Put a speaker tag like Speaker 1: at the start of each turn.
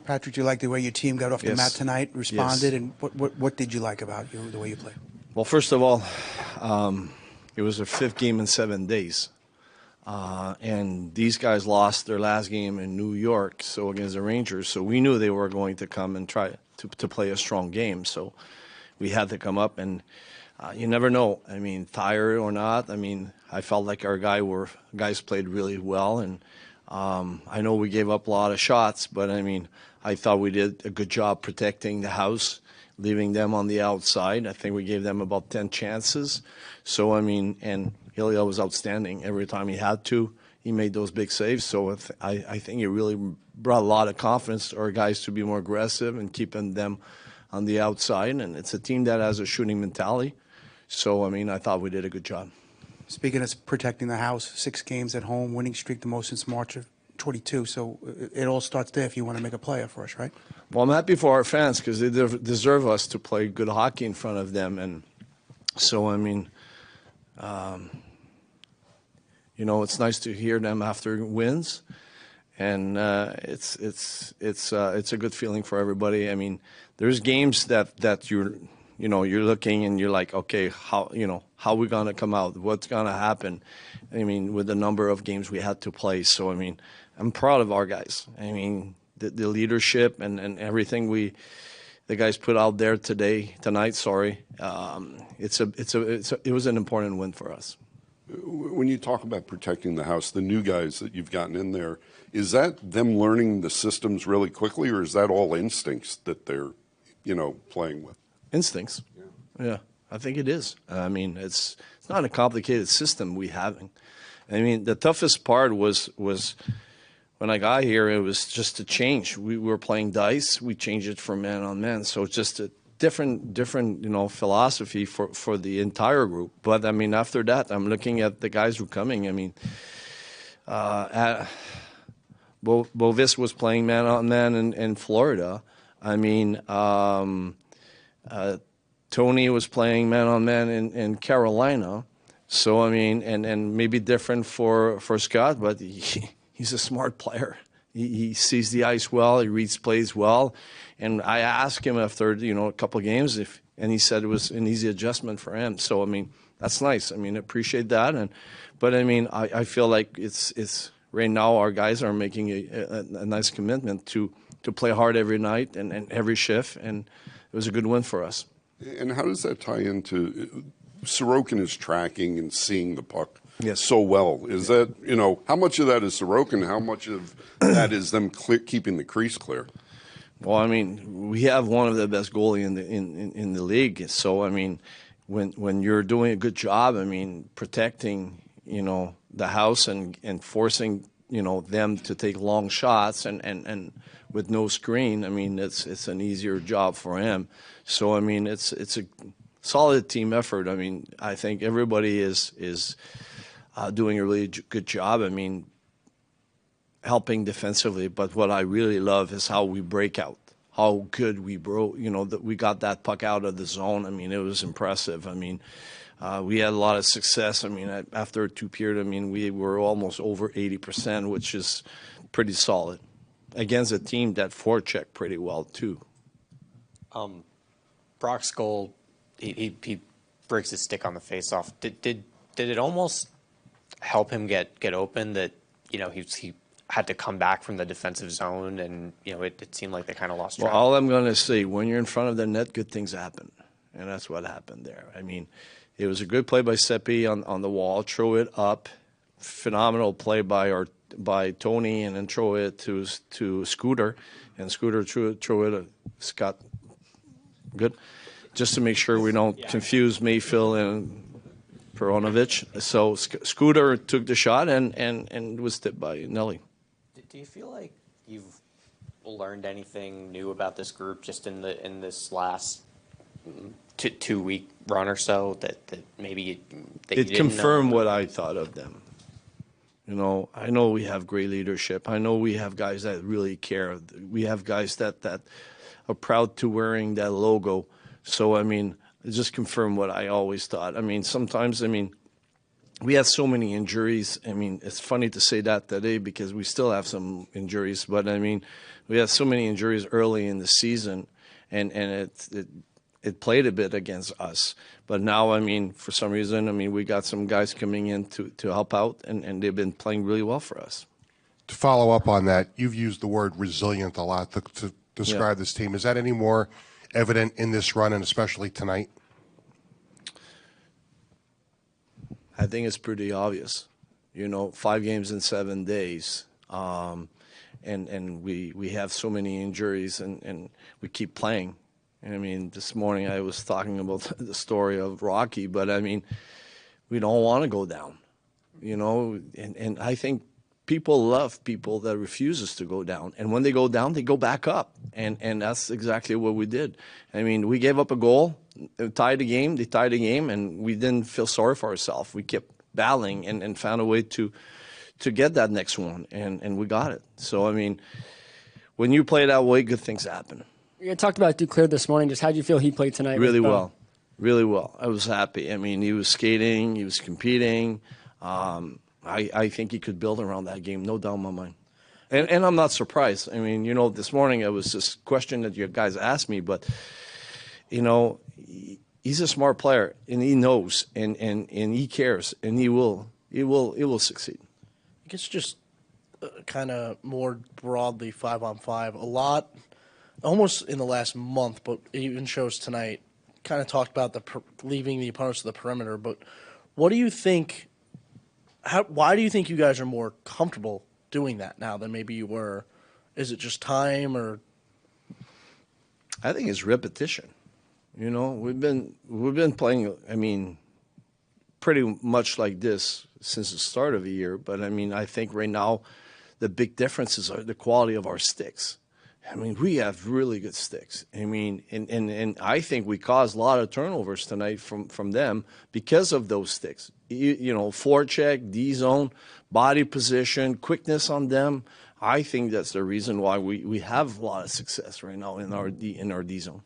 Speaker 1: Patrick, do you like the way your team got off the
Speaker 2: Yes.
Speaker 1: mat tonight, responded,
Speaker 2: Yes.
Speaker 1: and what did you like about the way you played?
Speaker 2: Well, first of all, it was their 5th game in 7 days. And these guys lost their last game in New York, so against the Rangers. So we knew they were going to come and try to play a strong game. So we had to come up, and you never know. I mean, tired or not. I mean, I felt like our guys played really well, and I know we gave up a lot of shots, but I mean, I thought we did a good job protecting the house, leaving them on the outside. I think we gave them about 10 chances. So, I mean, and Ilya was outstanding. Every time he had to, he made those big saves. So I think it really brought a lot of confidence to our guys to be more aggressive and keeping them on the outside. And it's a team that has a shooting mentality. So, I mean, I thought we did a good job.
Speaker 1: Speaking of protecting the house, 6 games at home, winning streak the most since March of 22. So it all starts there if you want to make a player for us, right?
Speaker 2: Well, I'm happy for our fans because they deserve us to play good hockey in front of them. And so, I mean, you know, it's nice to hear them after wins, and it's a good feeling for everybody. I mean, there's games that you're looking and you're like, okay, how are we gonna come out? What's gonna happen? I mean, with the number of games we had to play. So I mean, I'm proud of our guys. I mean, the leadership and everything the guys put out there tonight. Sorry, it was an important win for us.
Speaker 3: When you talk about protecting the house, the new guys that you've gotten in there, is that them learning the systems really quickly, or is that all instincts that they're, playing with?
Speaker 2: Instincts. Yeah, I think it is. I mean, it's not a complicated system we have. I mean, the toughest part was when I got here, it was just a change. We were playing dice. We changed it from man on man. So it's just a different philosophy for the entire group. But I mean, after that, I'm looking at the guys who are coming. I mean, Bovis was playing man on man in Florida. I mean, Tony was playing man on man in Carolina. So I mean, and maybe different for Scott, but he's a smart player. He sees the ice well. He reads plays well. And I asked him after a couple of games and he said it was an easy adjustment for him. So I mean, that's nice. I mean, I appreciate that. But I mean, I feel like it's right now our guys are making a nice commitment to play hard every night and every shift, and it was a good win for us.
Speaker 3: And how does that tie into Sorokin is tracking and seeing the puck?
Speaker 2: Yes.
Speaker 3: So well. Is that, how much of that is Sorokin? How much of that is them keeping the crease clear?
Speaker 2: Well, I mean, we have one of the best goalies in the league. So, I mean, when you're doing a good job, I mean, protecting, the house and forcing, them to take long shots and with no screen, I mean, it's an easier job for him. So, I mean, it's a solid team effort. I mean, I think everybody is doing a really good job. I mean, helping defensively, but what I really love is how we break out, how good we broke, that we got that puck out of the zone. I mean, it was impressive. I mean, we had a lot of success. I mean, after 2 periods, I mean, we were almost over 80%, which is pretty solid against a team that forechecked pretty well too.
Speaker 4: Brock's goal, he breaks his stick on the faceoff. Did it almost help him get open that he had to come back from the defensive zone and it seemed like they kind of lost track?
Speaker 2: Well, all I'm going to say, when you're in front of the net, good things happen, and that's what happened there. I mean, it was a good play by Seppi on the wall, throw it up, phenomenal play by Tony, and then throw it to Scooter, and Scooter throw it Scott. Good, just to make sure we don't confuse Mayfield and Peronovich. So Scooter took the shot and was tipped by Nelly.
Speaker 4: Do you feel like you've learned anything new about this group just in this last 2-week run or so that maybe that you
Speaker 2: it
Speaker 4: didn't
Speaker 2: confirmed
Speaker 4: know?
Speaker 2: what I thought of them. I know we have great leadership. I know we have guys that really care. We have guys that are proud to wearing that logo. So I mean, it just confirmed what I always thought. I mean, sometimes we had so many injuries. I mean, it's funny to say that today because we still have some injuries, but I mean, we had so many injuries early in the season, and it played a bit against us. But now, I mean, for some reason, I mean, we got some guys coming in to help out, and they've been playing really well for us.
Speaker 5: To follow up on that, you've used the word resilient a lot to describe this team. Is that any more evident in this run, and especially tonight?
Speaker 2: I think it's pretty obvious. 5 games in 7 days, and we have so many injuries, and we keep playing. I mean, this morning I was talking about the story of Rocky, but I mean, we don't want to go down, and I think people love people that refuses to go down, and when they go down, they go back up, and that's exactly what we did. I mean, we gave up a goal, they tied the game, and we didn't feel sorry for ourselves. We kept battling and found a way to get that next one, and we got it. So, I mean, when you play that way, good things happen.
Speaker 6: You talked about Duclair this morning. Just how did you feel he played tonight?
Speaker 2: Really well. Really well. I was happy. I mean, he was skating. He was competing. I think he could build around that game, no doubt in my mind. And I'm not surprised. I mean, this morning it was this question that you guys asked me, but, he's a smart player, and he knows, and he cares, and he will succeed.
Speaker 7: I guess just kind of more broadly 5-on-5, a lot, almost in the last month, but it even shows tonight, kind of talked about leaving the opponents to the perimeter. But what do you think? Why do you think you guys are more comfortable doing that now than maybe you were? Is it just time, or?
Speaker 2: I think it's repetition. We've been playing, I mean, pretty much like this since the start of the year. But, I mean, I think right now the big differences are the quality of our sticks. I mean, we have really good sticks. I mean, and I think we caused a lot of turnovers tonight from them because of those sticks. Forecheck, D-zone, body position, quickness on them. I think that's the reason why we have a lot of success right now in our D-zone.